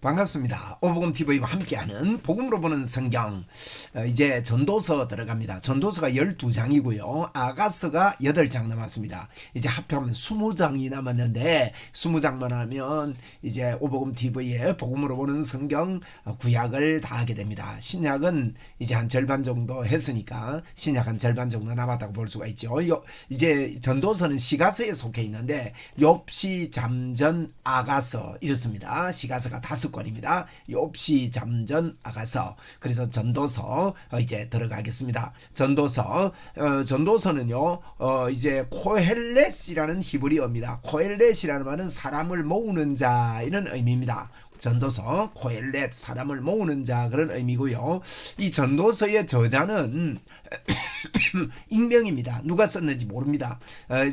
반갑습니다. 오복음TV와 함께하는 복음으로 보는 성경, 이제 전도서 들어갑니다. 전도서가 12장이고요. 아가서가 8장 남았습니다. 이제 합하면 20장이 남았는데 20장만 하면 이제 오복음TV의 복음으로 보는 성경 구약을 다 하게 됩니다. 신약은 이제 한 절반 정도 했으니까 신약 한 절반 정도 남았다고 볼 수가 있죠. 이제 전도서는 시가서에 속해 있는데 욥시, 잠전, 아가서 이렇습니다. 시가서가 5권입니다. 욥시, 잠전, 아가서. 그래서 전도서 이제 들어가겠습니다. 전도서는요 이제 코헬렛이라는 히브리어입니다. 코헬렛이라는 말은 사람을 모으는 자 이런 의미입니다. 전도서 코헬렛, 사람을 모으는 자, 그런 의미고요. 이 전도서의 저자는 익명입니다. 누가 썼는지 모릅니다.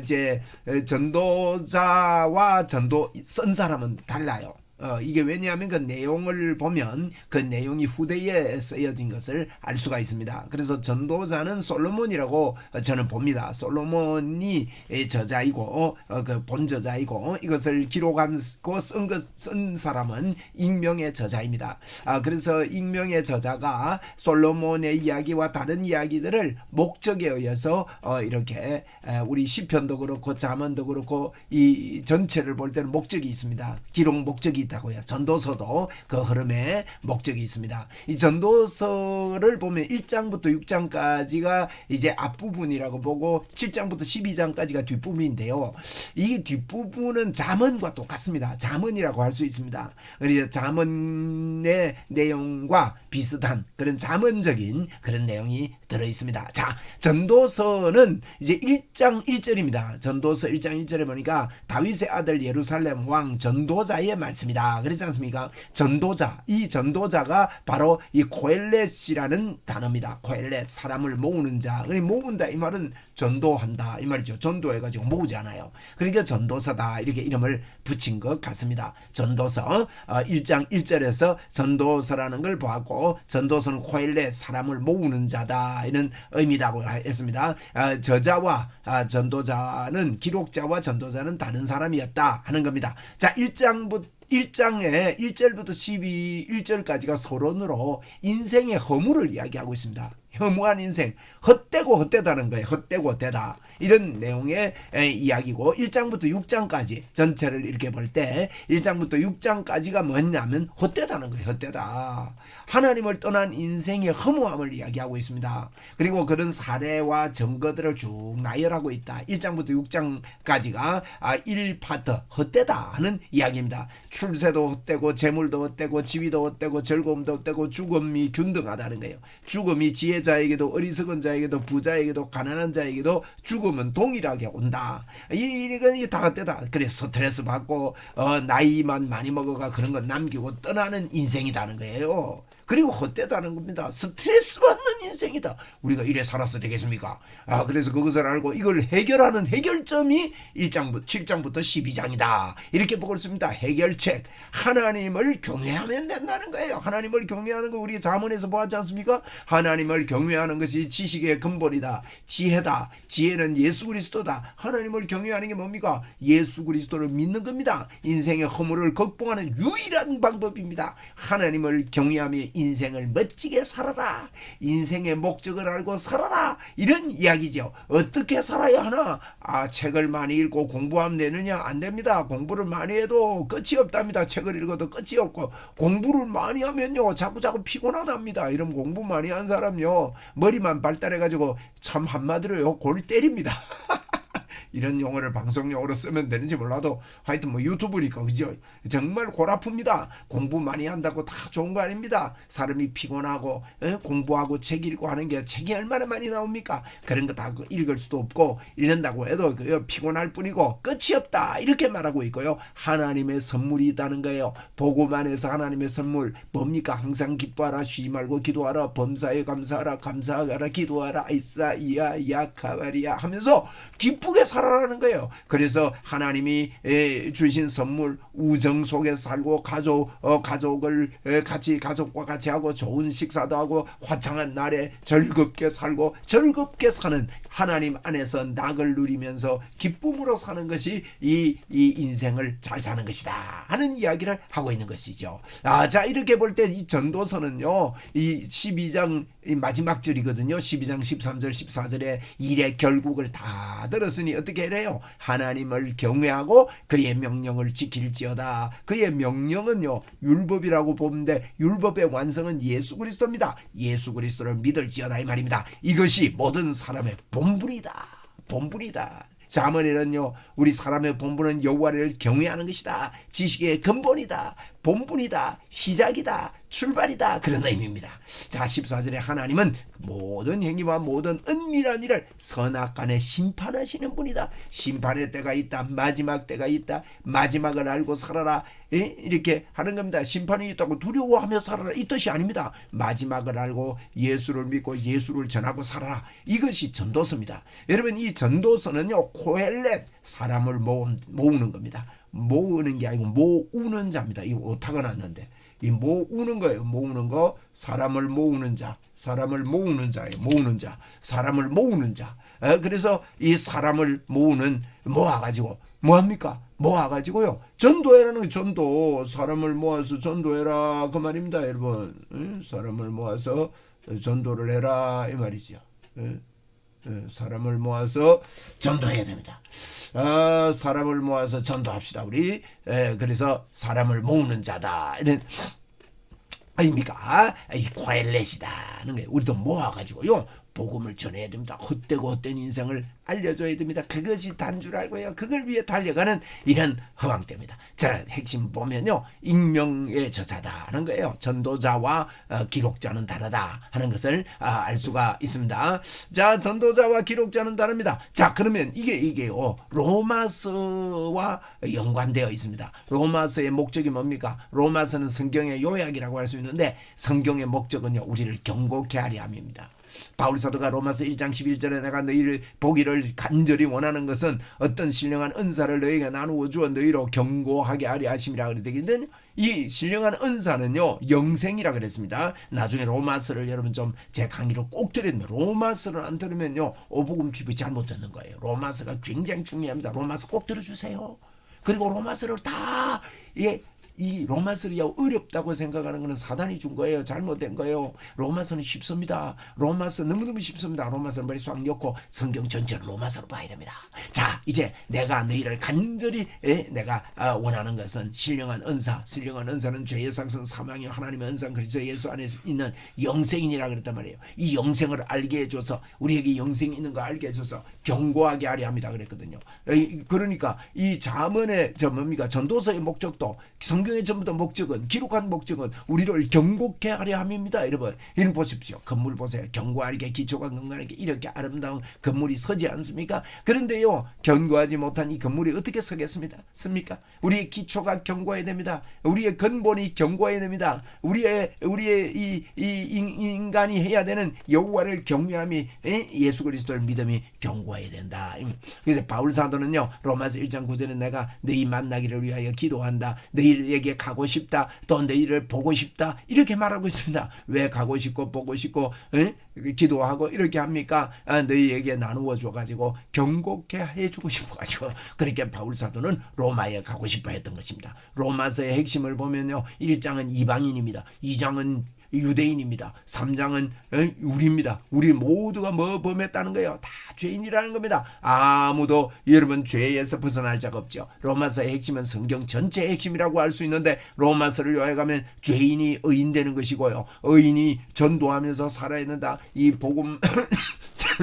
이제 전도자와 전도 쓴 사람은 달라요. 이게 왜냐하면 그 내용을 보면 그 내용이 후대에 쓰여진 것을 알 수가 있습니다. 그래서 전도자는 솔로몬이라고 저는 봅니다. 솔로몬이 저자이고 그 본저자이고 이것을 기록하고 쓴 사람은 익명의 저자입니다. 그래서 익명의 저자가 솔로몬의 이야기와 다른 이야기들을 목적에 의해서 이렇게 우리 시편도 그렇고 잠언도 그렇고 이 전체를 볼 때는 목적이 있습니다. 기록 목적이 있다고요. 전도서도 그 흐름에 목적이 있습니다. 이 전도서를 보면 1장부터 6장까지가 이제 앞부분이라고 보고 7장부터 12장까지가 뒷부분인데요. 이 뒷부분은 잠언과 똑같습니다. 잠언이라고 할 수 있습니다. 그래서 잠언의 내용과 비슷한 그런 잠언적인 그런 내용이 들어 있습니다. 자, 전도서는 이제 1장 1절입니다. 전도서 1장 1절에 보니까 다윗의 아들 예루살렘 왕 전도자의 말씀이다. 그렇지 않습니까? 전도자, 이 전도자가 바로 이 코헬렛이라는 단어입니다. 코헬렛, 사람을 모으는 자. 모은다 이 말은 전도한다 이 말이죠. 전도해가지고 모으지 않아요. 그러니까 전도사다 이렇게 이름을 붙인 것 같습니다. 전도서 1장 1절에서 전도서라는 걸 보았고, 전도서는 코헬렛, 사람을 모으는 자다 이런 의미라고 했습니다. 저자와 전도자는, 기록자와 전도자는 다른 사람이었다 하는 겁니다. 자, 1장에 1절부터 11절까지가 서론으로 인생의 허물을 이야기하고 있습니다. 허무한 인생, 헛되고 헛되다는 거예요. 헛되고 헛되다 이런 내용의 이야기고, 1장부터 6장까지 전체를 이렇게 볼 때 1장부터 6장까지가 뭐냐면 헛되다는 거예요. 헛되다, 하나님을 떠난 인생의 허무함을 이야기하고 있습니다. 그리고 그런 사례와 증거들을 쭉 나열하고 있다. 1장부터 6장까지가 1파트 헛되다 하는 이야기입니다. 출세도 헛되고 재물도 헛되고 지위도 헛되고 즐거움도 헛되고 죽음이 균등하다는 거예요. 죽음이 지혜자에게도 어리석은 자에게도 부자에게도 가난한 자에게도 죽음은 동일하게 온다. 이게 다 헛되다. 그래서 스트레스 받고 나이만 많이 먹어가 그런 거 남기고 떠나는 인생이라는 거예요. 그리고 헛되다는 겁니다. 스트레스 받는 인생이다. 우리가 이래 살아서 되겠습니까? 그래서 그것을 알고 이걸 해결하는 해결점이 7장부터 12장이다. 이렇게 보고 있습니다. 해결책. 하나님을 경외하면 된다는 거예요. 하나님을 경외하는 거 우리 잠언에서 보았지 않습니까? 하나님을 경외하는 것이 지식의 근본이다. 지혜다. 지혜는 예수 그리스도다. 하나님을 경외하는 게 뭡니까? 예수 그리스도를 믿는 겁니다. 인생의 허물을 극복하는 유일한 방법입니다. 하나님을 경외하며 인생을 멋지게 살아라. 인생의 목적을 알고 살아라. 이런 이야기죠. 어떻게 살아야 하나? 책을 많이 읽고 공부하면 되느냐? 안 됩니다. 공부를 많이 해도 끝이 없답니다. 책을 읽어도 끝이 없고, 공부를 많이 하면요 자꾸 피곤하답니다. 이러면 공부 많이 한 사람요 머리만 발달해가지고 참 한마디로요 골 때립니다. 이런 용어를 방송용어로 쓰면 되는지 몰라도 하여튼 유튜브니까 그죠? 정말 골 아픕니다. 공부 많이 한다고 다 좋은 거 아닙니다. 사람이 피곤하고 공부하고 책 읽고 하는 게 책이 얼마나 많이 나옵니까? 그런 거 다 읽을 수도 없고, 읽는다고 해도 피곤할 뿐이고 끝이 없다 이렇게 말하고 있고요. 하나님의 선물이 있다는 거예요. 보고만 해서 하나님의 선물 뭡니까? 항상 기뻐하라, 쉬지 말고 기도하라, 범사에 감사하라, 감사하라, 기도하라, 이사이야 야카바리야 하면서 기쁘게 살아 살아라는 거예요. 그래서 하나님이 주신 선물, 우정 속에 살고 가족을 가족과 같이 하고 좋은 식사도 하고 화창한 날에 즐겁게 살고 즐겁게 사는 하나님 안에서 낙을 누리면서 기쁨으로 사는 것이 이 인생을 잘 사는 것이다 하는 이야기를 하고 있는 것이죠. 자, 이렇게 볼 때 이 전도서는요, 이 12장 마지막 절이거든요. 12장 13절 14절에 일의 결국을 다 들었으니 어떻게 해래요? 하나님을 경외하고 그의 명령을 지킬지어다. 그의 명령은요, 율법이라고 보는데 율법의 완성은 예수 그리스도입니다. 예수 그리스도를 믿을지어다 이 말입니다. 이것이 모든 사람의 본분이다. 자문에는요, 우리 사람의 본분은 여호와를 경외하는 것이다. 지식의 근본이다. 본분이다. 시작이다. 출발이다. 그런 의미입니다. 자, 14절에 하나님은 모든 행위와 모든 은밀한 일을 선악간에 심판하시는 분이다. 심판의 때가 있다. 마지막 때가 있다. 마지막을 알고 살아라. 이렇게 하는 겁니다. 심판이 있다고 두려워하며 살아라 이 뜻이 아닙니다. 마지막을 알고 예수를 믿고 예수를 전하고 살아라. 이것이 전도서입니다. 여러분, 이 전도서는요, 코헬렛, 사람을 모으는 겁니다. 모으는 게 아니고 모으는 자입니다. 이 오타가 났는데 이 모으는 거예요. 모으는 거, 사람을 모으는 자, 사람을 모으는 자예요. 모으는 자, 사람을 모으는 자. 그래서 이 사람을 모아가지고 뭐합니까? 모아가지고요, 전도해라는 전도. 사람을 모아서 전도해라 그 말입니다, 여러분. 사람을 모아서 전도를 해라 이 말이죠. 사람을 모아서 전도해야 됩니다. 사람을 모아서 전도합시다 우리. 그래서 사람을 모으는 자다 이런 아닙니까? 이 코헬렛이다는 거예요. 우리도 모아가지고요, 복음을 전해야 됩니다. 헛되고 헛된 인생을 알려줘야 됩니다. 그것이 단줄 알고요, 그걸 위해 달려가는 이런 허황때입니다. 자, 핵심 보면요, 익명의 저자다는 거예요. 전도자와 기록자는 다르다 하는 것을 알 수가 있습니다. 자, 전도자와 기록자는 다릅니다. 자, 그러면 이게요, 로마서와 연관되어 있습니다. 로마서의 목적이 뭡니까? 로마서는 성경의 요약이라고 할 수 있는데 성경의 목적은요, 우리를 경고케 하려 함입니다. 바울 사도가 로마서 1장 11절에 내가 너희를 보기를 간절히 원하는 것은 어떤 신령한 은사를 너희에게 나누어 주어 너희로 경고하게 하려 하심이라 그랬거든요. 이 신령한 은사는요, 영생이라 그랬습니다. 나중에 로마서를 여러분 좀 제 강의로 꼭 들으면, 로마서를 안 들으면요, 오복음 TV 잘못 듣는 거예요. 로마서가 굉장히 중요합니다. 로마서 꼭 들어주세요. 그리고 로마서를 다 이 로마서를 어렵다고 생각하는 것은 사단이 준 거예요. 잘못된 거예요. 로마서는 쉽습니다. 로마서 너무너무 쉽습니다. 로마서는 머리 쏙 넣고 성경 전체를 로마서로 봐야 됩니다. 자, 이제 내가 너희를 간절히 내가 원하는 것은 신령한 은사. 신령한 은사는 죄의 상성 사망이 하나님의 은사 그리스도 예수 안에 있는 영생이니라 그랬단 말이에요. 이 영생을 알게 해줘서, 우리에게 영생이 있는 거 알게 해줘서 경고하게 하려 합니다 그랬거든요. 그러니까 이 잠언의 뭡니까? 전도서의 목적도, 성경의 전부 다 목적은, 기록한 목적은 우리를 경고케 하려 함입니다. 여러분, 이런 보십시오. 건물 보세요. 견고하게, 기초가 건강하게 이렇게 아름다운 건물이 서지 않습니까? 그런데요, 견고하지 못한 이 건물이 어떻게 서겠습니까? 우리의 기초가 견고해야 됩니다. 우리의 근본이 견고해야 됩니다. 우리의 이 인간이 해야 되는 여호와를 경외함이, 예수 그리스도를 믿음이 견고해야 된다. 그래서 바울 사도는요, 로마서 1장 9절에 내가 너희 만나기를 위하여 기도한다. 너희에게 가고 싶다. 또 너희를 보고 싶다. 이렇게 말하고 있습니다. 왜 가고 싶고 보고 싶고 기도하고 이렇게 합니까? 너희에게 나누어 줘가지고 경고케 해주고 싶어가지고 그렇게 바울 사도는 로마에 가고 싶어 했던 것입니다. 로마서의 핵심을 보면요, 1장은 이방인입니다. 2장은 유대인입니다. 3장은 우리입니다. 우리 모두가 뭐 범했다는 거예요? 다 죄인이라는 겁니다. 아무도 여러분 죄에서 벗어날 자가 없죠. 로마서의 핵심은 성경 전체의 핵심이라고 할 수 있는데, 로마서를 요약하면 죄인이 의인되는 것이고요, 의인이 전도하면서 살아야 된다. 이 복음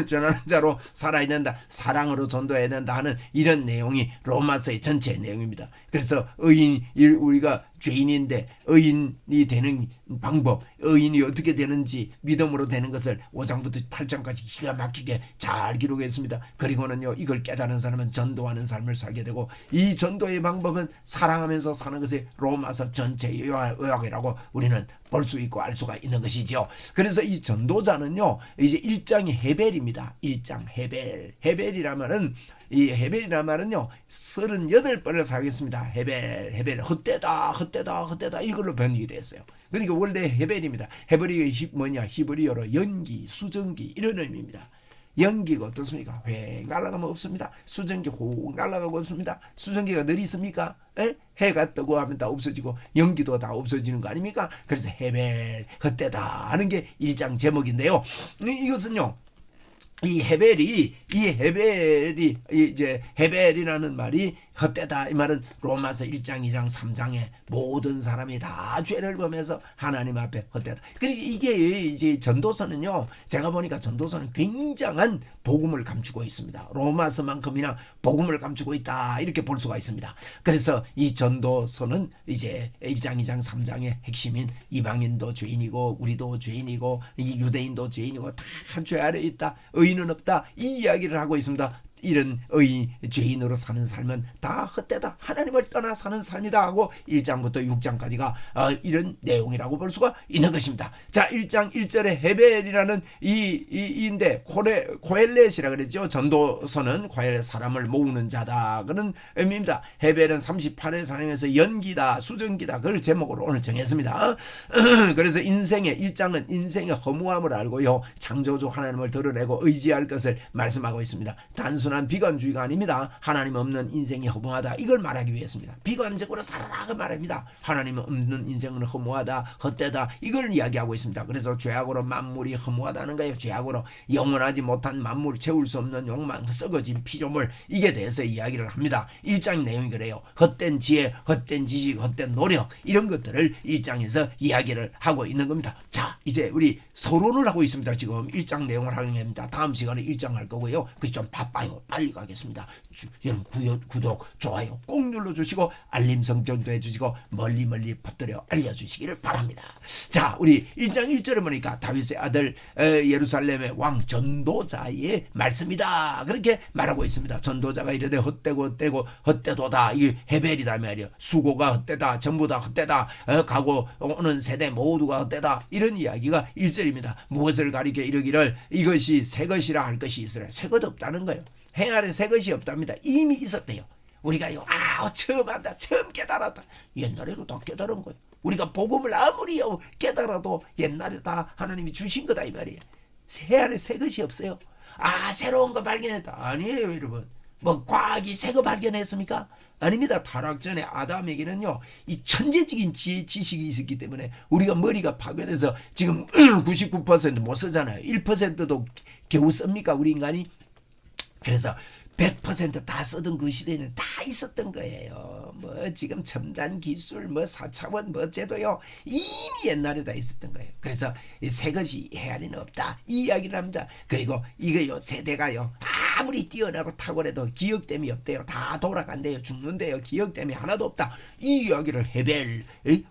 전하는 자로 살아야 된다. 사랑으로 전도해야 된다 하는 이런 내용이 로마서의 전체 내용입니다. 그래서 우리가 죄인인데 의인이 되는 방법, 의인이 어떻게 되는지 믿음으로 되는 것을 5장부터 8장까지 기가 막히게 잘 기록했습니다. 그리고는요, 이걸 깨달은 사람은 전도하는 삶을 살게 되고, 이 전도의 방법은 사랑하면서 사는 것이 로마서 전체 요약이라고 우리는 볼 수 있고 알 수가 있는 것이죠. 그래서 이 전도자는요, 이제 1장이 헤벨입니다. 1장 헤벨이란 말은, 이 헤벨이란 말은요 38번을 사용했습니다. 헤벨 헛되다 이걸로 번역이 됐어요. 그러니까 원래 헤벨입니다. 헤벨이 뭐냐, 히브리어로 연기, 수증기 이런 의미입니다. 연기가 어떻습니까? 획 날아가면 없습니다. 수증기 호흡 날아가고 없습니다. 수증기가 늘 있습니까? 에? 해가 뜨고 하면 다 없어지고 연기도 다 없어지는 거 아닙니까? 그래서 헤벨 헛되다 하는 게 1장 제목인데요. 이것은요, 이 헤벨이 이제 헤벨이라는 말이 헛되다, 이 말은 로마서 1장 2장 3장에 모든 사람이 다 죄를 범해서 하나님 앞에 헛되다. 그러니까 이게 이제 전도서는요, 제가 보니까 전도서는 굉장한 복음을 감추고 있습니다. 로마서만큼이나 복음을 감추고 있다, 이렇게 볼 수가 있습니다. 그래서 이 전도서는 이제 1장 2장 3장의 핵심인 이방인도 죄인이고 우리도 죄인이고 이 유대인도 죄인이고 다 죄 아래 있다, 의인은 없다, 이 이야기를 하고 있습니다. 이런 죄인으로 사는 삶은 다 헛되다, 하나님을 떠나 사는 삶이다 하고 1장부터 6장까지가 이런 내용이라고 볼 수가 있는 것입니다. 자, 1장 1절에 헤벨이라는 이인데 코엘렛이라 그랬죠. 전도서는 코엘렛, 사람을 모으는 자다 그런 의미입니다. 헤벨은 38회 사용해서 연기다, 수증기다, 그걸 제목으로 오늘 정했습니다. 그래서 1장은 인생의 허무함을 알고요, 창조주 하나님을 드러내고 의지할 것을 말씀하고 있습니다. 단순한 비관주의가 아닙니다. 하나님 없는 인생이 허무하다, 이걸 말하기 위해서입니다. 비관적으로 살아라 그 말입니다. 하나님 없는 인생은 허무하다, 헛되다, 이걸 이야기하고 있습니다. 그래서 죄악으로 만물이 허무하다는 거예요. 죄악으로 영원하지 못한 만물, 채울 수 없는 욕망, 썩어진 피조물, 이게 대해서 이야기를 합니다. 1장 내용이 그래요. 헛된 지혜, 헛된 지식, 헛된 노력, 이런 것들을 1장에서 이야기를 하고 있는 겁니다. 자, 이제 우리 서론을 하고 있습니다. 지금 1장 내용을 하는 겁니다. 다음 시간에 1장 할 거고요. 그래서 좀 바빠요. 빨리 가겠습니다. 여러분 구독, 좋아요 꼭 눌러주시고 알림 설정도 해주시고 멀리 퍼뜨려 알려주시기를 바랍니다. 자, 우리 1장 1절에 보니까 다윗의 아들 예루살렘의 왕 전도자의 말씀이다, 그렇게 말하고 있습니다. 전도자가 이르되 헛되도다, 이게 헤벨이다 말이에요. 수고가 헛되다, 전부 다 헛되다, 가고 오는 세대 모두가 헛되다, 이런 이야기가 1절입니다. 무엇을 가리켜 이르기를 이것이 새 것이라 할 것이 있으라. 새 것 없다는 거예요. 행 안에 새 것이 없답니다. 이미 있었대요. 우리가요, 처음 깨달았다. 옛날에도 다 깨달은 거예요. 우리가 복음을 아무리 깨달아도 옛날에 다 하나님이 주신 거다, 이 말이에요. 새 안에 새 것이 없어요. 새로운 거 발견했다. 아니에요, 여러분. 뭐 과학이 새 거 발견했습니까? 아닙니다. 타락 전에 아담에게는요, 이 천재적인 지식이 있었기 때문에 우리가 머리가 파괴돼서 지금 99% 못 쓰잖아요. 1%도 겨우 씁니까, 우리 인간이? 그래서 100% 다 쓰던 그 시대는 다 있었던 거예요. 뭐 지금 첨단 기술, 뭐 4차원 뭐 제도요, 이미 옛날에 다 있었던 거예요. 그래서 새 것이 헤아리는 없다, 이 이야기를 합니다. 그리고 이거요, 세대가요, 아무리 뛰어나고 탁월해도 기억됨이 없대요. 다 돌아간대요. 죽는데요. 기억됨이 하나도 없다. 이 이야기를 헤벨,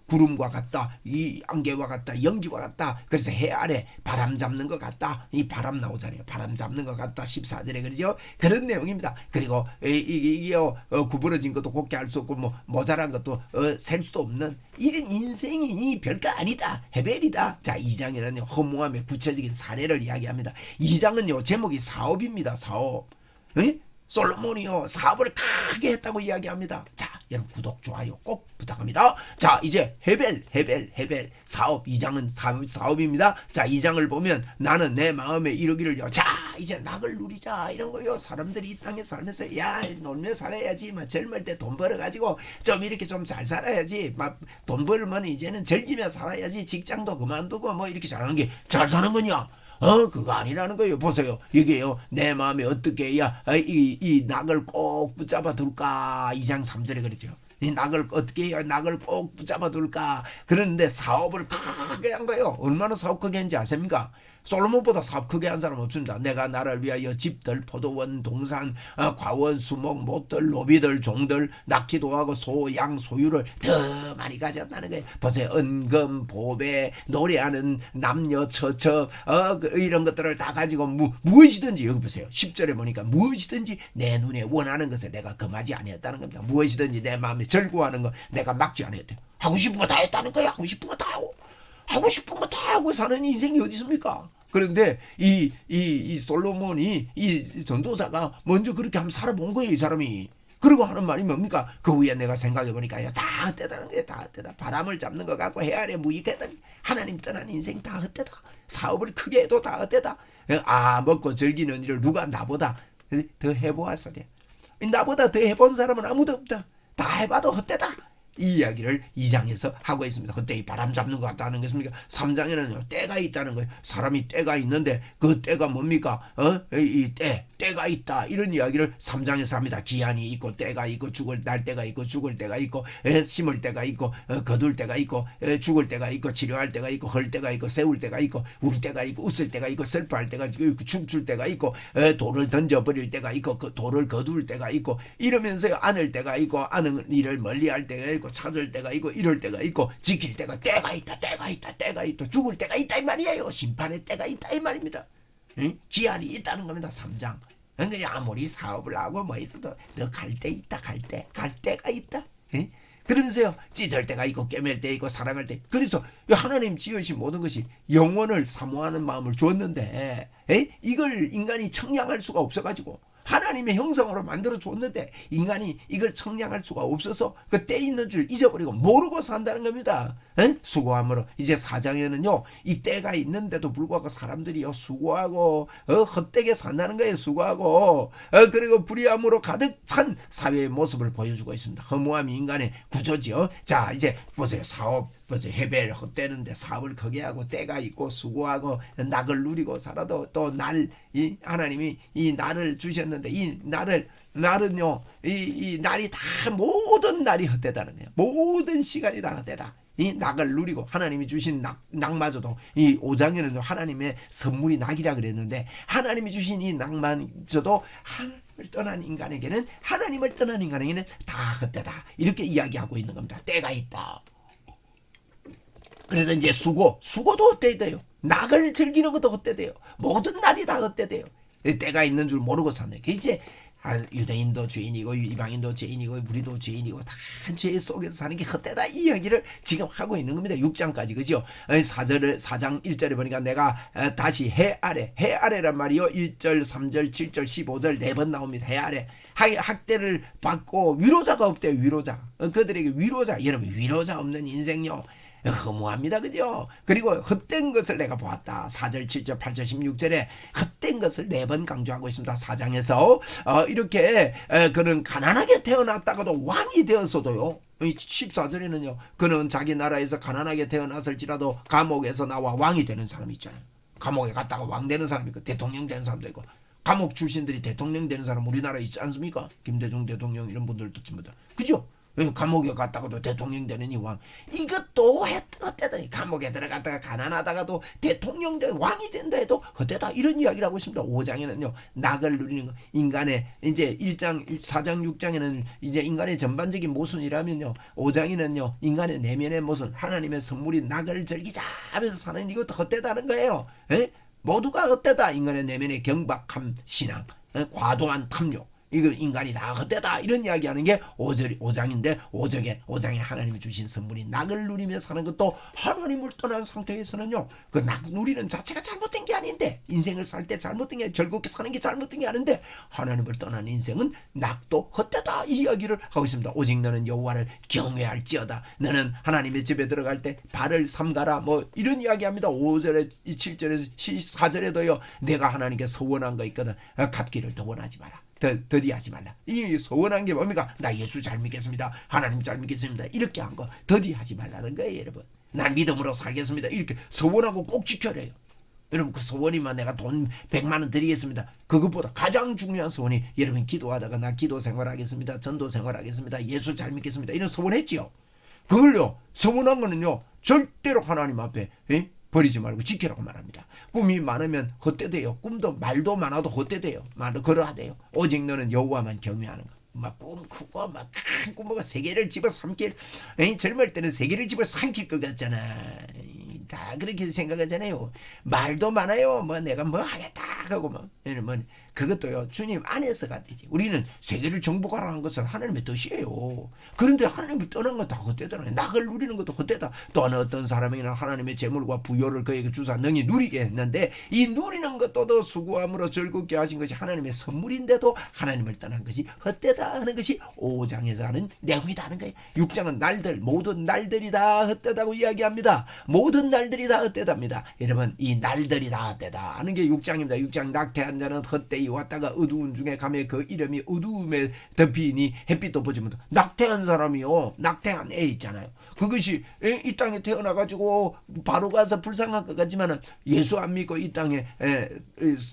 구름과 같다, 이 안개와 같다, 연기와 같다, 그래서 해 아래 바람 잡는 것 같다, 이 바람 나오잖아요. 바람 잡는 것 같다, 14절에 그러죠. 그런 내용입니다. 그리고 이게요, 구부러진 것도 곱게 할 수 없고 뭐 모자란 것도 셀 수도 없는 이런 인생이 별거 아니다, 헤벨이다. 자, 2장에는 허무함의 구체적인 사례를 이야기합니다. 2장은요, 제목이 사업입니다. 사업. 솔로몬이요, 사업을 크게 했다고 이야기합니다. 자, 여러분 구독, 좋아요 꼭 부탁합니다. 자, 이제 헤벨 사업, 2장은 사업입니다. 자, 2장을 보면 나는 내 마음에 이르기를요, 자, 이제 낙을 누리자, 이런 거요. 사람들이 이 땅에 살면서 놀며 살아야지, 막 젊을 때 돈 벌어가지고 좀 이렇게 좀 잘 살아야지, 막 돈 벌면 이제는 즐기며 살아야지, 직장도 그만두고 뭐 이렇게 잘하는 게 잘 사는 거냐? 그거 아니라는 거예요. 보세요. 이게요, 내 마음에 어떻게 해야 이 낙을 꼭 붙잡아 둘까? 2장 3절에 그랬죠. 이 낙을 어떻게 해야 낙을 꼭 붙잡아 둘까? 그런데 사업을 크게 한 거예요. 얼마나 사업 크게 했는지 아십니까? 솔로몬보다 사업 크게 한 사람 없습니다. 내가 나를 위하여 집들, 포도원, 동산, 과원, 수목, 못들, 노비들, 종들 낳기도 하고 소, 양, 소유를 더 많이 가졌다는 거예요. 보세요. 은금, 보배, 노래하는 남녀, 처첩 이런 것들을 다 가지고 무엇이든지 여기 보세요. 10절에 보니까 무엇이든지 내 눈에 원하는 것을 내가 금하지 아니했다는 겁니다. 무엇이든지 내 마음에 절구하는 거 내가 막지 아니했대요. 하고 싶은 거 다 했다는 거야. 하고 싶은 거 다 하고 싶은 거 다 하고 사는 인생이 어디 있습니까? 그런데 이 솔로몬이 이 전도사가 먼저 그렇게 한번 살아본 거예요. 이 사람이. 그리고 하는 말이 뭡니까? 그 후에 내가 생각해 보니까 다 헛되다는 거예요. 다 헛되다. 바람을 잡는 것 같고 해 아래 무익하다. 하나님 떠난 인생 다 헛되다. 사업을 크게 해도 다 헛되다. 먹고 즐기는 일을 누가 나보다 더 해보았으랴. 나보다 더 해본 사람은 아무도 없다. 다 해봐도 헛되다. 이 이야기를 2장에서 하고 있습니다. 그때 이 바람 잡는 것 같다는 것입니까? 3장에는요, 때가 있다는 거예요. 사람이 때가 있는데 그 때가 뭡니까? 때가 있다. 이런 이야기를 3장에서 합니다. 기한이 있고 때가 있고 날 때가 있고 죽을 때가 있고 심을 때가 있고 거둘 때가 있고 죽을 때가 있고 치료할 때가 있고 헐 때가 있고 세울 때가 있고 울 때가 있고 웃을 때가 있고 슬퍼할 때가 있고 춤출 때가 있고 돌을 던져버릴 때가 있고 그 돌을 거둘 때가 있고 이러면서 안을 때가 있고 아는 일을 멀리할 때가 있고 찾을 때가 있고 이럴 때가 있고 지킬 때가 때가 있다 죽을 때가 있다 이 말이에요. 심판의 때가 있다 이 말입니다. 기한이 있다는 겁니다. 3장. 근데 아무리 사업을 하고 뭐 해도 너 갈 때 있다. 갈 때가 있다. 그러면서요, 찢을 때가 있고 깨맬 때 있고 사랑할 때. 그래서 하나님 지으신 모든 것이 영원을 사모하는 마음을 줬는데 이걸 인간이 청량할 수가 없어가지고 하나님의 형상으로 만들어 줬는데 인간이 이걸 청량할 수가 없어서 그 때 있는 줄 잊어버리고 모르고 산다는 겁니다. 수고함으로 이제 4장에는요 이 때가 있는데도 불구하고 사람들이요 수고하고 헛되게 산다는 거예요. 수고하고 그리고 불의함으로 가득 찬 사회의 모습을 보여주고 있습니다. 허무함이 인간의 구조지요. 자 이제 보세요. 사업 보세요. 해배를 헛되는데 사업을 크게 하고 때가 있고 수고하고 낙을 누리고 살아도 또 이 하나님이 이 날을 주셨는데 이 날은요 이 날이 다 모든 날이 헛되다는 거예요. 모든 시간이 다 헛되다. 이 낙을 누리고 하나님이 주신 낙마저도 이 5장에는 하나님의 선물이 낙이라 그랬는데 하나님이 주신 이 낙마저도 하나님을 떠난 인간에게는 다 헛되다. 이렇게 이야기하고 있는 겁니다. 때가 있다. 그래서 이제 수고도 헛되대요. 낙을 즐기는 것도 헛되대요. 모든 날이 다 헛되대요. 때가 있는 줄 모르고 사는 게 이제 유대인도 죄인이고 이방인도 죄인이고 우리도 죄인이고 다 죄 속에서 사는 게 헛되다 이 이야기를 지금 하고 있는 겁니다. 6장까지 그죠? 4장 1절에 보니까 내가 다시 해 아래란 말이요 1절 3절 7절 15절 4번 나옵니다. 해 아래 학대를 받고 위로자가 없대요. 위로자 그들에게 위로자 여러분 위로자 없는 인생요 허무합니다. 그죠? 그리고 헛된 것을 내가 보았다. 4절 7절 8절 16절에 헛된 것을 4번 강조하고 있습니다. 4장에서 이렇게 그는 가난하게 태어났다가도 왕이 되었어도요 14절에는요 그는 자기 나라에서 가난하게 태어났을지라도 감옥에서 나와 왕이 되는 사람이 있잖아요. 감옥에 갔다가 왕 되는 사람이 있고 대통령 되는 사람도 있고 감옥 출신들이 대통령 되는 사람 우리나라에 있지 않습니까? 김대중 대통령 이런 분들도 전부 다 그죠? 감옥에 갔다가도 대통령 되는 이 왕 이것도 헛되다니 감옥에 들어갔다가 가난하다가도 대통령 된 왕이 된다 해도 헛되다 이런 이야기를 하고 있습니다. 5장에는요 낙을 누리는 거 인간의 이제 1장 4장 6장에는 이제 인간의 전반적인 모순이라면요 5장에는요 인간의 내면의 모순 하나님의 선물이 낙을 즐기자 하면서 사는 이것도 헛되다는 거예요. 모두가 헛되다. 인간의 내면의 경박함 신앙 과도한 탐욕 이거 인간이 다 헛되다 이런 이야기하는 게 5장인데 5장에 하나님이 주신 선물이 낙을 누리며 사는 것도 하나님을 떠난 상태에서는요 그 낙 누리는 자체가 잘못된 게 아닌데 인생을 살 때 잘못된 게 즐겁게 사는 게 잘못된 게 아닌데 하나님을 떠난 인생은 낙도 헛되다 이 이야기를 하고 있습니다. 오직 너는 여호와를 경외할지어다. 너는 하나님의 집에 들어갈 때 발을 삼가라 뭐 이런 이야기합니다. 5절에 7절에 4절에도요 내가 하나님께 서원한 거 있거든 갚기를 더 원하지 마라. 더디하지 말라. 이 소원한 게 뭡니까? 나 예수 잘 믿겠습니다. 하나님 잘 믿겠습니다. 이렇게 한 거 더디하지 말라는 거예요. 여러분 난 믿음으로 살겠습니다. 이렇게 소원하고 꼭 지켜래요. 여러분 그 소원이면 내가 돈 100만 원 드리겠습니다. 그것보다 가장 중요한 소원이 여러분 기도하다가 나 기도 생활하겠습니다. 전도 생활하겠습니다. 예수 잘 믿겠습니다. 이런 소원했지요. 그걸요 소원한 거는요 절대로 하나님 앞에 버리지 말고 지키라고 말합니다. 꿈이 많으면 헛되대요. 꿈도 말도 많아도 헛되대요. 말도 그러하대요. 오직 너는 여호와만 경외하는 것. 막 꿈 크고 막 큰 꿈보고 세계를 집어삼킬, 젊을 때는 세계를 집어삼킬 것 같잖아. 다 그렇게 생각하잖아요. 말도 많아요. 뭐 내가 뭐 하겠다 하고 뭐 그것도요 주님 안에서가 되지. 우리는 세계를 정복하라는 것은 하나님의 뜻이에요. 그런데 하나님을 떠난 건 다 헛되잖아요. 낙을 누리는 것도 헛되다. 또 어떤 사람에게는 하나님의 재물과 부요를 그에게 주사 능히 누리게 했는데 이 누리는 것도 더 수고함으로 즐겁게 하신 것이 하나님의 선물인데도 하나님을 떠난 것이 헛되다 하는 것이 5장에서 하는 내용이다 하는 거예요. 6장은 날들, 모든 날들이 다 헛되다고 이야기합니다. 모든 날들이 다 헛되답니다. 여러분 이 날들이 다 헛되다 하는 게 6장입니다. 6장 낙태한 자는 헛되이 왔다가 어두운 중에 가면 그 이름이 어두움에 덮이니 햇빛도 보지 못하고. 낙태한 사람이요, 낙태한 애 있잖아요. 그것이 이 땅에 태어나가지고 바로 가서 불쌍한 것 같지만 예수 안 믿고 이 땅에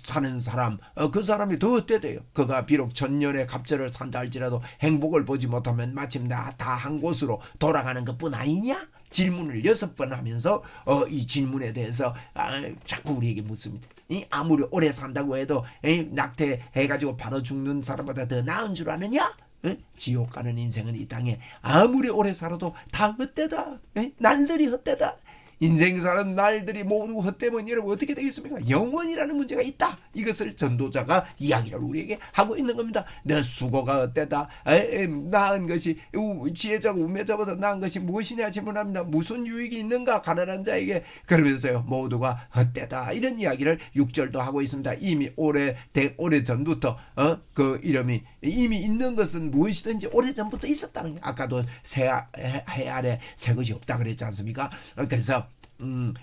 사는 사람, 그 사람이 더 헛되대요. 그가 비록 천년의 갑절을 산다 할지라도 행복을 보지 못하면 마침 다 한 곳으로 돌아가는 것뿐 아니냐? 질문을 6번 하면서 이 질문에 대해서 자꾸 우리에게 묻습니다. 아무리 오래 산다고 해도 낙태해가지고 바로 죽는 사람보다 더 나은 줄 아느냐? 지옥 가는 인생은 이 땅에 아무리 오래 살아도 다 헛되다. 날들이 헛되다. 인생 사는 날들이 모두 헛되면 여러분 어떻게 되겠습니까? 영원이라는 문제가 있다. 이것을 전도자가 이야기를 우리에게 하고 있는 겁니다. 내 수고가 헛되다. 나은 것이 지혜자가 우매자보다 나은 것이 무엇이냐 질문합니다. 무슨 유익이 있는가 가난한 자에게. 그러면서요 모두가 헛되다 이런 이야기를 6절도 하고 있습니다. 이미 오래 전부터 그 이름이 이미 있는 것은 무엇이든지 오래 전부터 있었다는 게 아까도 해 아래 새 것이 없다 그랬지 않습니까? 그래서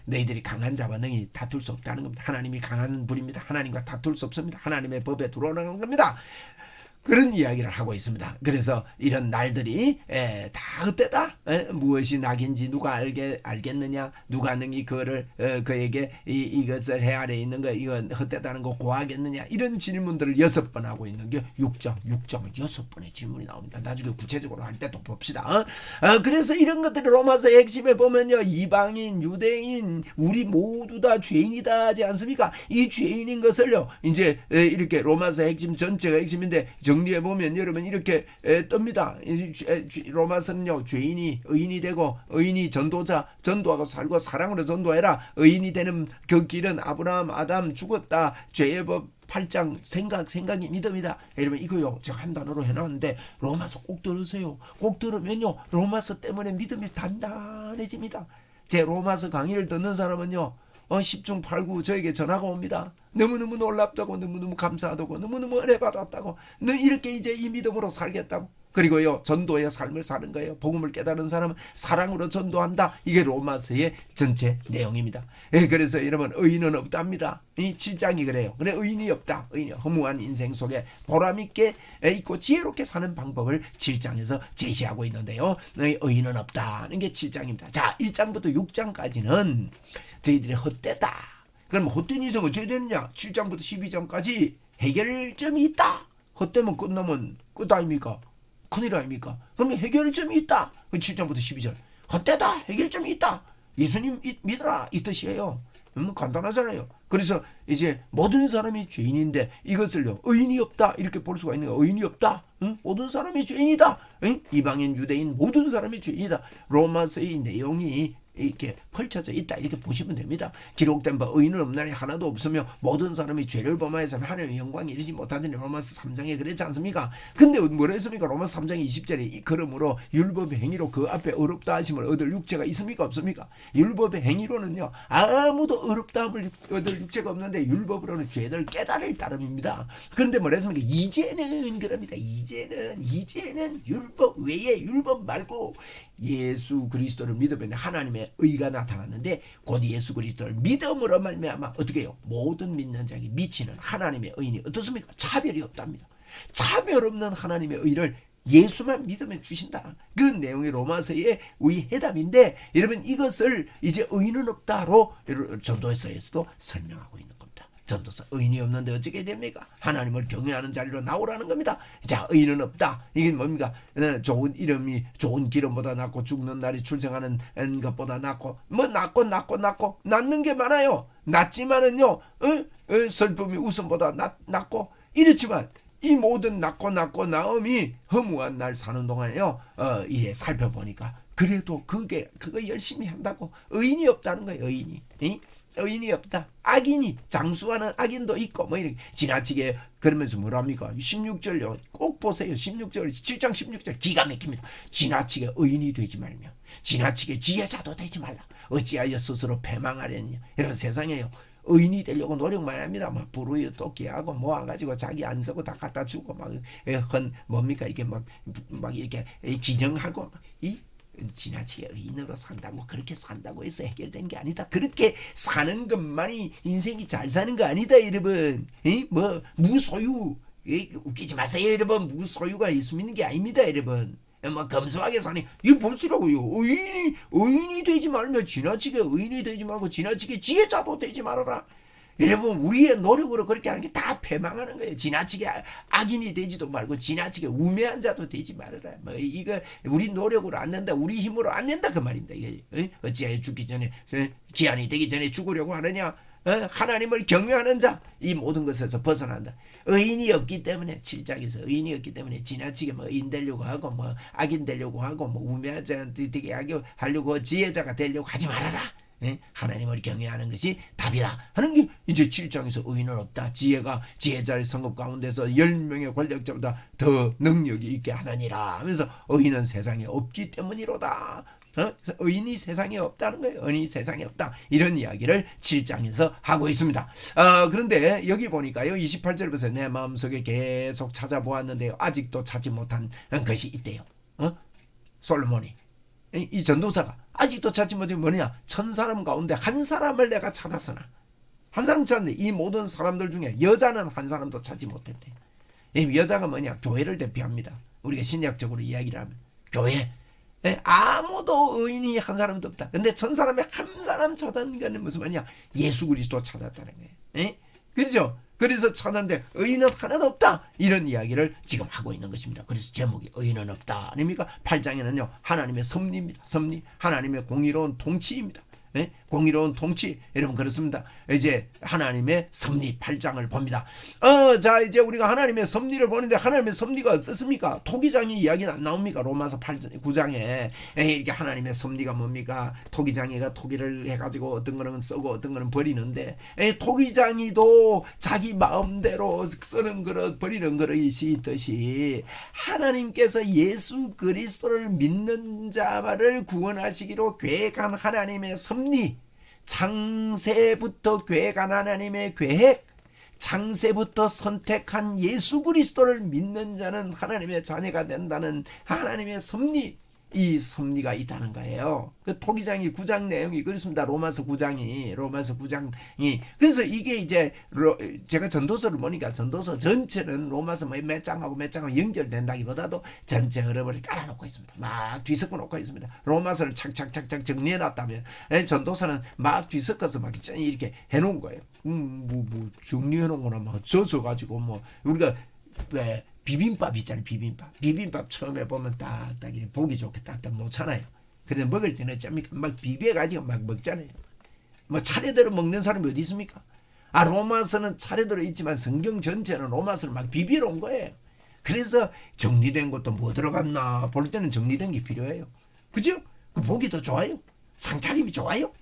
너희들이 강한 자와 능히 다툴 수 없다는 겁니다. 하나님이 강한 분입니다. 하나님과 다툴 수 없습니다. 하나님의 법에 들어오는 겁니다. 그런 이야기를 하고 있습니다. 그래서 이런 날들이 다 헛되다. 무엇이 낙인지 누가 알겠느냐? 누가 능히 그에게 이것을 해 아래 있는 거 이건 헛되다는 거 고하겠느냐? 이런 질문들을 6번 하고 있는 게 6장은 6번의 질문이 나옵니다. 나중에 구체적으로 할 때 또 봅시다. 그래서 이런 것들이 로마서의 핵심에 보면요, 이방인, 유대인, 우리 모두 다 죄인이다 하지 않습니까? 이 죄인인 것을요, 이제 이렇게 로마서 핵심 전체가 핵심인데 정리해 보면 여러분 이렇게 뜹니다. 로마서는요, 죄인이 의인이 되고 의인이 전도하고 살고 사랑으로 전도해라. 의인이 되는 그 길은 아브라함, 아담 죽었다. 죄의 법 8장 생각이 믿음이다. 여러분 이거요 제가 한 단어로 해놨는데 로마서 꼭 들으세요. 꼭 들으면요 로마서 때문에 믿음이 단단해집니다. 제 로마서 강의를 듣는 사람은요 10중 8구 저에게 전화가 옵니다. 너무너무 놀랍다고, 너무너무 감사하다고, 너무너무 은혜 받았다고, 너 이렇게 이제 이 믿음으로 살겠다고. 그리고요 전도의 삶을 사는 거예요. 복음을 깨달은 사람은 사랑으로 전도한다. 이게 로마서의 전체 내용입니다. 그래서 여러분 의인은 없답니다. 이 7장이 그래요. 그래 의인이 없다. 의인이 허무한 인생 속에 보람있게 있고 지혜롭게 사는 방법을 7장에서 제시하고 있는데요. 의인은 없다는 게 7장입니다. 자 1장부터 6장까지는 저희들이 헛되다. 그럼 헛된 인생은 어떻게 되느냐? 7장부터 12장까지 해결점이 있다. 헛되면 끝나면 끝 아닙니까? 큰일 아닙니까? 그러면 해결점이 있다. 7장부터 12절. 헛되다. 해결점이 있다. 예수님 믿어라. 이 뜻이에요. 간단하잖아요. 그래서 이제 모든 사람이 죄인인데 이것을요 의인이 없다 이렇게 볼 수가 있는 거예요. 의인이 없다. 모든 사람이 죄인이다. 이방인 유대인 모든 사람이 죄인이다. 로마서의 내용이 이렇게 펼쳐져 있다 이렇게 보시면 됩니다. 기록된 바 의인은 없나니 하나도 없으며 모든 사람이 죄를 범하여서 하나님의 영광에 이르지 못하더니 로마서 3장에 그랬지 않습니까? 근데 뭐라 했습니까? 로마서 3장 20절에 그러므로 율법의 행위로 그 앞에 어렵다 하심을 얻을 육체가 있습니까? 없습니까? 율법의 행위로는요 아무도 어렵다함을 얻을 육체가 없는데 율법으로는 죄를 깨달을 따름입니다. 그런데 뭐라 했습니까? 이제는 그럽니다. 이제는 율법 외에 율법 말고 예수 그리스도를 믿으면 하나님의 의가 나타났는데 곧 예수 그리스도를 믿음으로 말미암아 어떻게 해요? 모든 믿는 자에게 미치는 하나님의 의는 어떻습니까? 차별이 없답니다. 차별 없는 하나님의 의를 예수만 믿으면 주신다. 그 내용이 로마서의 우리 해답인데 여러분 이것을 이제 의는 없다로 전도서에서도 설명하고 있는 겁니다. 전도서 의인이 없는데 어떻게 됩니까? 하나님을 경외하는 자리로 나오라는 겁니다. 자, 의인은 없다. 이게 뭡니까? 좋은 이름이 좋은 기름보다 낫고 죽는 날이 출생하는 것보다 낫고 뭐 낫고 낫는 게 많아요. 낫지만은요 슬픔이 웃음보다 낫고 이렇지만 이 모든 낫고 나음이 허무한 날 사는 동안에요 이게 살펴보니까 그래도 그거 열심히 한다고 의인이 없다는 거예요. 의인이 없다. 악인이 장수하는 악인도 있고 뭐 이렇게 지나치게 그러면서 뭐랍니까? 16절요. 꼭 보세요. 16절 7장 16절 기가 막힙니다. 지나치게 의인이 되지 말며 지나치게 지혜자도 되지 말라. 어찌하여 스스로 패망하려느냐. 여러분 세상에요. 의인이 되려고 노력 많이 합니다. 막 부르유 토끼하고 모아가지고 자기 안 쓰고 다 갖다 주고 막 뭡니까 이게 막 이렇게 기정하고 이 지나치게 의인으로 산다고 그렇게 산다고 해서 해결된 게 아니다. 그렇게 사는 것만이 인생이 잘 사는 거 아니다, 여러분. 뭐 무소유 웃기지 마세요, 여러분. 무소유가 예수 믿는 게 아닙니다, 여러분. 뭐 검소하게 사니 이거 보시라고요. 의인이 되지 말며 지나치게 의인이 되지 말고 지나치게 지혜자도 되지 말아라. 여러분 우리의 노력으로 그렇게 하는 게 다 패망하는 거예요. 지나치게 악인이 되지도 말고 지나치게 우매한 자도 되지 말아라. 뭐 이거 우리 노력으로 안 된다, 우리 힘으로 안 된다 그 말입니다. 이게 어찌하여 죽기 전에 기한이 되기 전에 죽으려고 하느냐. 하나님을 경외하는 자 이 모든 것에서 벗어난다. 의인이 없기 때문에 7장에서 의인이 없기 때문에 지나치게 뭐 의인 되려고 하고 뭐 악인 되려고 하고 뭐 우매한 자한테 되게 하려고 지혜자가 되려고 하지 말아라. 하나님을 경외하는 것이 답이다 하는 게 이제 7장에서 의인은 없다. 지혜자의 성읍 가운데서 10명의 권력자보다 더 능력이 있게 하나니라 하면서 의인은 세상에 없기 때문이로다. 의인이 세상에 없다는 거예요. 의인이 세상에 없다. 이런 이야기를 7장에서 하고 있습니다. 그런데 여기 보니까요. 28절에 보세요. 내 마음속에 계속 찾아보았는데요. 아직도 찾지 못한 것이 있대요. 솔로몬이. 이 전도사가 아직도 찾지 못한 게 뭐냐. 1000사람 가운데 한 사람을 내가 찾았으나 한 사람 찾는데 이 모든 사람들 중에 여자는 한 사람도 찾지 못했대. 이 여자가 뭐냐. 교회를 대표합니다. 우리가 신약적으로 이야기를 하면 교회. 아무도 의인이 한 사람도 없다. 근데 1000사람에 한 사람 찾은 거는 무슨 말이냐. 예수 그리스도 찾았다는 거예요. 그렇죠? 그래서 찾았는데 의인은 하나도 없다. 이런 이야기를 지금 하고 있는 것입니다. 그래서 제목이 의인은 없다 아닙니까? 8장에는요 하나님의 섭리입니다. 섭리, 하나님의 공의로운 통치입니다. 공의로운 통치. 여러분 그렇습니다. 이제 하나님의 섭리 8장을 봅니다. 자 이제 우리가 하나님의 섭리를 보는데 하나님의 섭리가 어떻습니까? 토기장이 이야기는 안 나옵니까? 로마서 9장에 이렇게 하나님의 섭리가 뭡니까? 토기장이가 토기를 해가지고 어떤 거는 쓰고 어떤 거는 버리는데 토기장이도 자기 마음대로 쓰는 그릇 버리는 그릇이 있듯이 하나님께서 예수 그리스도를 믿는 자를 구원하시기로 계획한 하나님의 섭리, 창세부터 계획한 하나님의 계획, 창세부터 선택한 예수 그리스도를 믿는 자는 하나님의 자녀가 된다는 하나님의 섭리, 이 섭리가 있다는 거예요. 그 토기장이 9장 내용이 그렇습니다. 로마서 9장이 그래서 이게 이제 제가 전도서를 보니까 전도서 전체는 로마서 몇 장하고 몇 장하고 연결된다기보다도 전체 흐름을 깔아놓고 있습니다. 막 뒤섞어 놓고 있습니다. 로마서를 착착착착 정리해놨다면 전도서는 막 뒤섞어서 막 이렇게 해놓은 거예요. 뭐 정리해놓은 거나 막 젖어가지고 뭐 우리가 왜 비빔밥 있잖아요. 비빔밥 처음에 보면 딱딱 이렇게 보기 좋게 딱딱 놓잖아요. 근데 먹을 때는 어쩝니까? 막 비벼가지고 막 먹잖아요. 뭐 차례대로 먹는 사람이 어디 있습니까? 로마서는 차례대로 있지만 성경 전체는 로마서를 막 비벼놓은 거예요. 그래서 정리된 것도 뭐 들어갔나 볼 때는 정리된 게 필요해요. 그죠? 그 보기도 좋아요. 상차림이 좋아요.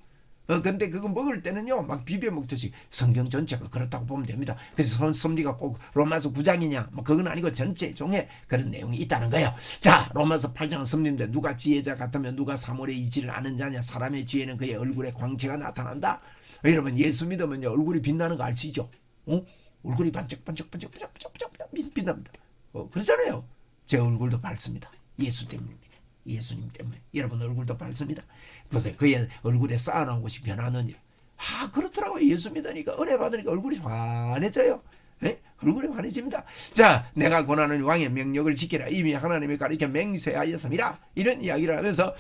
근데 그거 먹을 때는요 막 비벼 먹듯이 성경 전체가 그렇다고 보면 됩니다. 그래서 섭리가 꼭 로마서 9장이냐 뭐 그건 아니고 전체 종에 그런 내용이 있다는 거예요. 자, 로마서 8장은 섭리인데 누가 지혜자 같으면 누가 사물의 이치를 아는 자냐. 사람의 지혜는 그의 얼굴에 광채가 나타난다. 여러분 예수 믿으면 얼굴이 빛나는 거 아시죠? 얼굴이 반짝반짝 빛납니다. 그렇잖아요. 제 얼굴도 밝습니다. 예수 때문입니다. 예수님 때문에 여러분 얼굴도 밝습니다. 보세요. 그의 얼굴에 쌓아놓은 것이 변하는 일. 그렇더라고요. 예수 믿으니까 은혜 받으니까 얼굴이 환해져요. 얼굴이 환해집니다. 자, 내가 권하는 왕의 명령을 지키라. 이미 하나님이 가리켜 맹세하였습니다. 이런 이야기를 하면서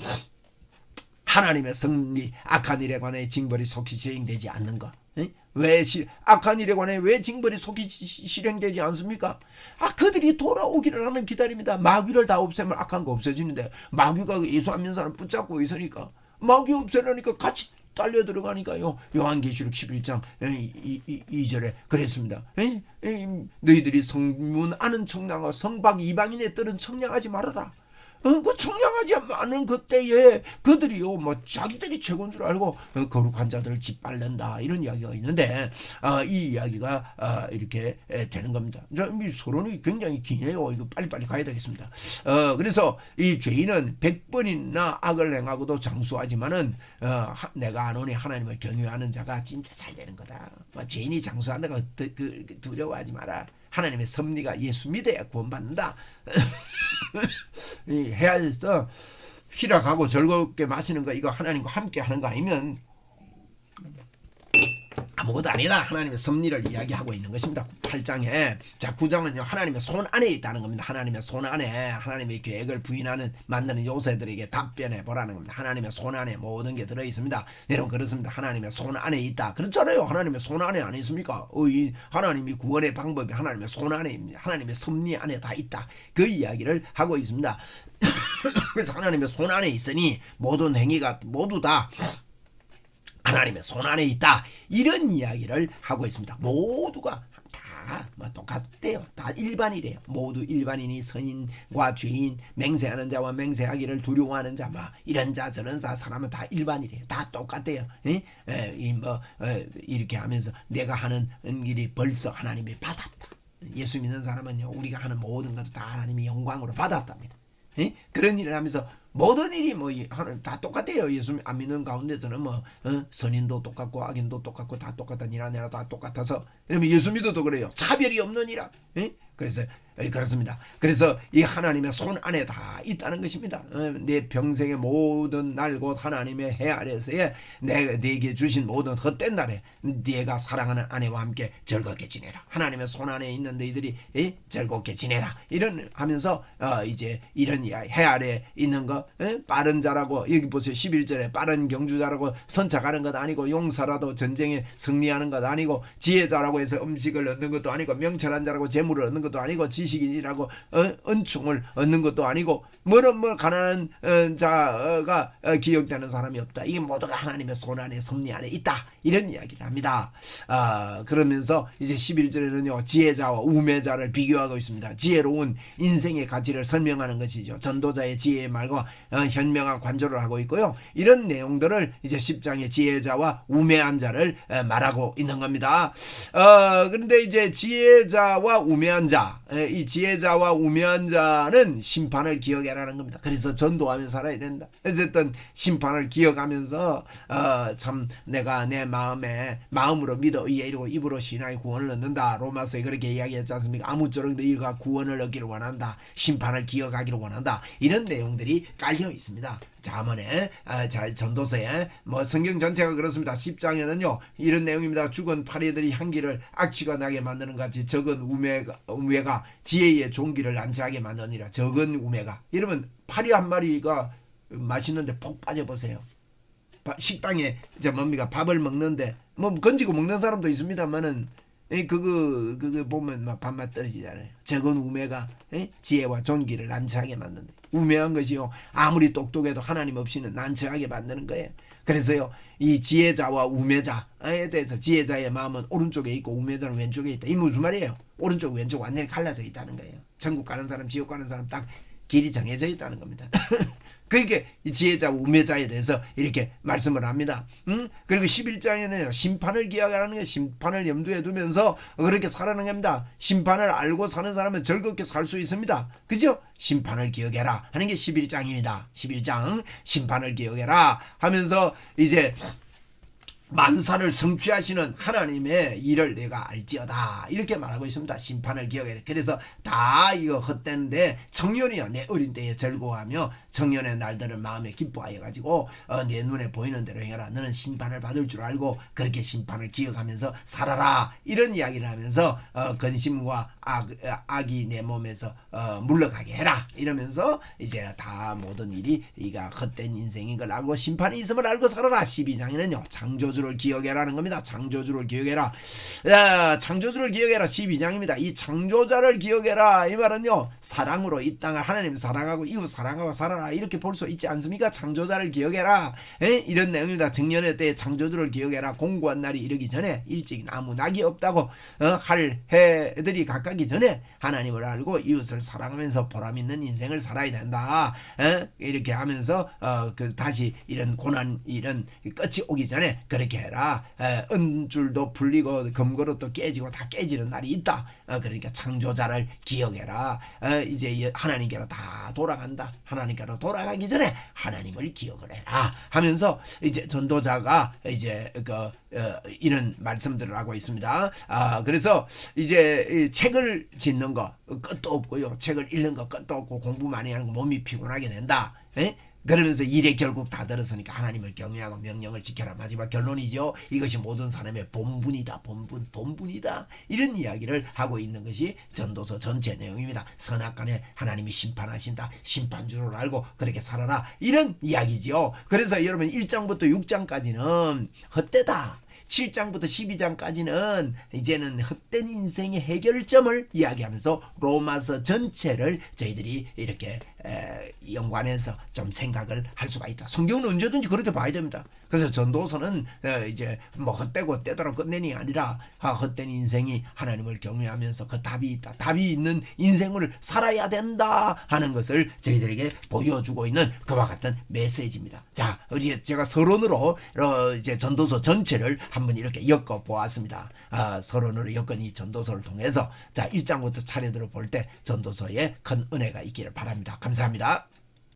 하나님의 섭리, 악한 일에 관해 징벌이 속히 시행되지 않는 것. 왜 악한 일에 관해 왜 징벌이 속히 실행되지 않습니까? 그들이 돌아오기를 하는 기다립니다. 마귀를 다 없애면 악한 거 없어지는데 마귀가 예수 안 믿는 사람 붙잡고 있으니까 마귀 없애려니까 같이 딸려 들어가니까요. 요한계시록 11장 2절에 그랬습니다. 너희들이 성문 아는 청량하고 성박 이방인의 뜰은 청량하지 말아라. 그 청량하지 않은 그때에 그들이요 자기들이 최고인 줄 알고 거룩한 자들을 짓밟는다 이런 이야기가 있는데 이 이야기가 이렇게 되는 겁니다. 서론이 굉장히 기네요. 이거 빨리빨리 가야 되겠습니다. 그래서 이 죄인은 100번이나 악을 행하고도 장수하지만은 내가 아노니 하나님을 경외하는 자가 진짜 잘 되는 거다. 죄인이 장수한다고 두려워하지 마라. 하나님의 섭리가 예수 믿어야 구원받는다. 해야 돼서 희락하고 즐겁게 마시는 거 이거 하나님과 함께 하는 거 아니면 아무것도 아니다. 하나님의 섭리를 이야기하고 있는 것입니다. 8장에 자 9장은요 하나님의 손 안에 있다는 겁니다. 하나님의 손 안에 하나님의 계획을 부인하는 만드는 요새들에게 답변해 보라는 겁니다. 하나님의 손 안에 모든 게 들어있습니다. 여러분 그렇습니다. 하나님의 손 안에 있다. 그렇잖아요. 하나님의 손 안에 안 있습니까? 하나님이 구원의 방법이 하나님의 손 안에 있습니다. 하나님의 섭리 안에 다 있다. 그 이야기를 하고 있습니다. 그래서 하나님의 손 안에 있으니 모든 행위가 모두 다 하나님의 손 안에 있다. 이런 이야기를 하고 있습니다. 모두가 다 똑같대요. 다 일반이래요. 모두 일반인이 선인과 죄인, 맹세하는 자와 맹세하기를 두려워하는 자, 이런 자 저런 자 사람은 다 일반이래요. 다 똑같대요. 이렇게 하면서 내가 하는 일이 벌써 하나님이 받았다. 예수 믿는 사람은요 우리가 하는 모든 것도 다 하나님이 영광으로 받았답니다. 그런 일을 하면서 모든 일이 다 똑같아요. 예수 안 믿는 가운데서는 선인도 똑같고 악인도 똑같고 다 똑같은 일 아니라 다 똑같아서 그러면 예수 믿어도 그래요. 차별이 없느니라. 그래서 그렇습니다. 그래서 이 하나님의 손 안에 다 있다는 것입니다. 내 평생의 모든 날 곧 하나님의 해 아래서의 내게 주신 모든 헛된 날에 네가 사랑하는 아내와 함께 즐겁게 지내라. 하나님의 손 안에 있는 너희들이 즐겁게 지내라. 이런 하면서 이제 이런 해 아래 있는 거 빠른 자라고 여기 보세요. 11절에 빠른 경주자라고 선착하는 것 아니고 용사라도 전쟁에 승리하는 것 아니고 지혜자라고 해서 음식을 얻는 것도 아니고 명철한 자라고 재물을 얻는 것도 아니고 지식인이라고 은총을 얻는 것도 아니고 가난한 자가 기억되는 사람이 없다. 이게 모두가 하나님의 손 안에 섭리 안에 있다. 이런 이야기를 합니다. 그러면서 이제 11절에는요 지혜자와 우매자를 비교하고 있습니다. 지혜로운 인생의 가치를 설명하는 것이죠. 전도자의 지혜의 말과 현명한 관조를 하고 있고요. 이런 내용들을 이제 10장의 지혜자와 우매한 자를 말하고 있는 겁니다. 그런데 이제 지혜자와 우매한 자, 이 지혜자와 우매한 자는 심판을 기억해라는 겁니다. 그래서 전도하며 살아야 된다. 어쨌든 심판을 기억하면서 참 내가 내 마음으로 믿어 의에 이르고 입으로 신하의 구원을 얻는다. 로마서에 그렇게 이야기했지 않습니까? 아무쪼록 너희가 구원을 얻기를 원한다. 심판을 기억하기를 원한다. 이런 내용들이 깔려 있습니다. 자문에 전도서에 성경 전체가 그렇습니다. 10장에는요 이런 내용입니다. 죽은 파리들이 향기를 악취가 나게 만드는 같이 적은 우매가 지혜의 종기를 난처하게 만드니라. 적은 우매가 여러분 파리 한 마리가 맛있는데 폭 빠져보세요. 식당에 밥을 먹는데 건지고 먹는 사람도 있습니다만은 그거 보면 밥맛 떨어지잖아요. 적은 우매가 지혜와 존귀를 난처하게 만든다. 우매한 것이요 아무리 똑똑해도 하나님 없이는 난처하게 만드는 거예요. 그래서요 이 지혜자와 우매자에 대해서 지혜자의 마음은 오른쪽에 있고 우매자는 왼쪽에 있다. 이 무슨 말이에요? 오른쪽 왼쪽 완전히 갈라져 있다는 거예요. 천국 가는 사람 지옥 가는 사람 딱 길이 정해져 있다는 겁니다. 그렇게 지혜자 우매자에 대해서 이렇게 말씀을 합니다. 그리고 11장에는 심판을 기억하는 게 심판을 염두에 두면서 그렇게 살아가는 겁니다. 심판을 알고 사는 사람은 즐겁게 살 수 있습니다. 그죠? 심판을 기억해라 하는 게 11장입니다. 11장 심판을 기억해라 하면서 이제 만사를 성취하시는 하나님의 일을 내가 알지어다 이렇게 말하고 있습니다. 심판을 기억해라. 그래서 다 이거 헛된데 청년이야 내 어린 때에 즐거워하며 청년의 날들을 마음에 기뻐하여 가지고 내 눈에 보이는 대로 행해라. 너는 심판을 받을 줄 알고 그렇게 심판을 기억하면서 살아라. 이런 이야기를 하면서 근심과 악이 내 몸에서 물러가게 해라. 이러면서 이제 다 모든 일이 이가 헛된 인생인 걸 알고 심판이 있음을 알고 살아라. 12장에는요 창조주 창조주를 기억해라는 겁니다. 창조주를 기억해라. 창조주를 기억해라 12장입니다. 이 창조자를 기억해라 이 말은요, 사랑으로 이 땅을 하나님 사랑하고 이웃 사랑하고 살아라 이렇게 볼 수 있지 않습니까? 창조자를 기억해라. 이런 내용입니다. 정년의 때에 창조주를 기억해라. 공고한 날이 이르기 전에 일찍 나무 낙이 없다고 할 해들이 가까기 전에 하나님을 알고 이웃을 사랑하면서 보람있는 인생을 살아야 된다. 이렇게 하면서 다시 이런 고난 이런 끝이 오기 전에 그렇게 해라. 은줄도 풀리고 금그릇도 깨지고 다 깨지는 날이 있다. 그러니까 창조자를 기억해라. 이제 하나님께로 다 돌아간다. 하나님께로 돌아가기 전에 하나님을 기억을 해라 하면서 이제 전도자가 이제 이런 말씀들을 하고 있습니다. 그래서 이제 책을 짓는 거 끝도 없고요. 책을 읽는 거 끝도 없고 공부 많이 하는 거 몸이 피곤하게 된다. 그러면서 일에 결국 다 들었으니까 하나님을 경외하고 명령을 지켜라. 마지막 결론이죠. 이것이 모든 사람의 본분이다. 본분이다. 이런 이야기를 하고 있는 것이 전도서 전체 내용입니다. 선악간에 하나님이 심판하신다. 심판주를 알고 그렇게 살아라. 이런 이야기지요. 그래서 여러분 1장부터 6장까지는 헛되다. 7장부터 12장까지는 이제는 헛된 인생의 해결점을 이야기하면서 로마서 전체를 저희들이 이렇게 연관해서 좀 생각을 할 수가 있다. 성경은 언제든지 그렇게 봐야 됩니다. 그래서 전도서는 이제 뭐 헛되고 때더러 끝내니 아니라 헛된 인생이 하나님을 경외하면서 그 답이 있다. 답이 있는 인생을 살아야 된다 하는 것을 저희들에게 보여주고 있는 그와 같은 메시지입니다. 자, 제가 서론으로 이제 전도서 전체를 한번 이렇게 엮어 보았습니다. 서론으로 엮은 이 전도서를 통해서 자 1장부터 차례대로 볼 때 전도서에 큰 은혜가 있기를 바랍니다. 감사합니다.